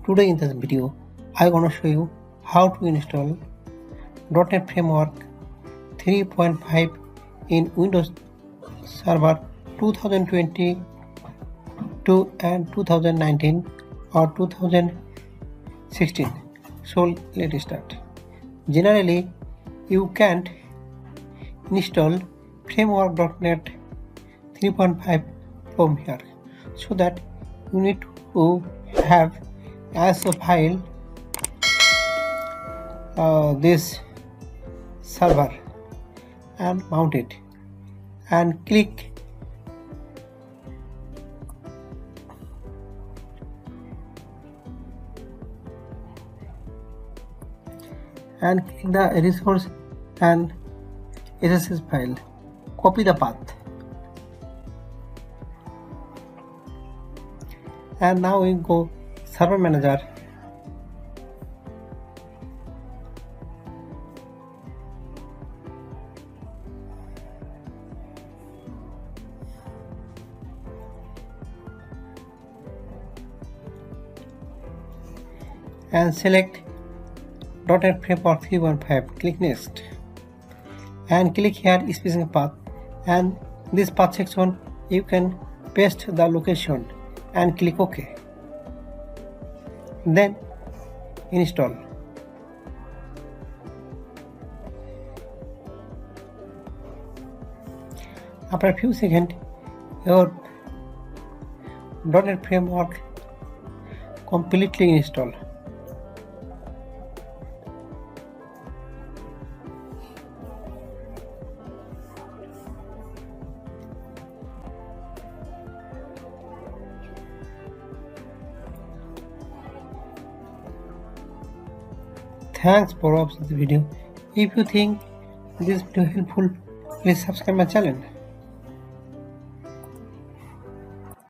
Today in this video, I'm gonna show you how to install .NET Framework 3.5 in Windows Server 2022 and 2019 or 2016. So let's start. Generally, you can't install framework.net 3.5 from here, so that you need to have as a file this server and mount it and click the resource and SSH file. Copy the path, and now we go server manager, and select .NET Framework 3.5. Click next and click here specific path, and this path section you can paste the location and click OK. Then install. After a few seconds, your .NET Framework completely installed. Thanks for watching the video. If you think this video helpful, please subscribe my channel.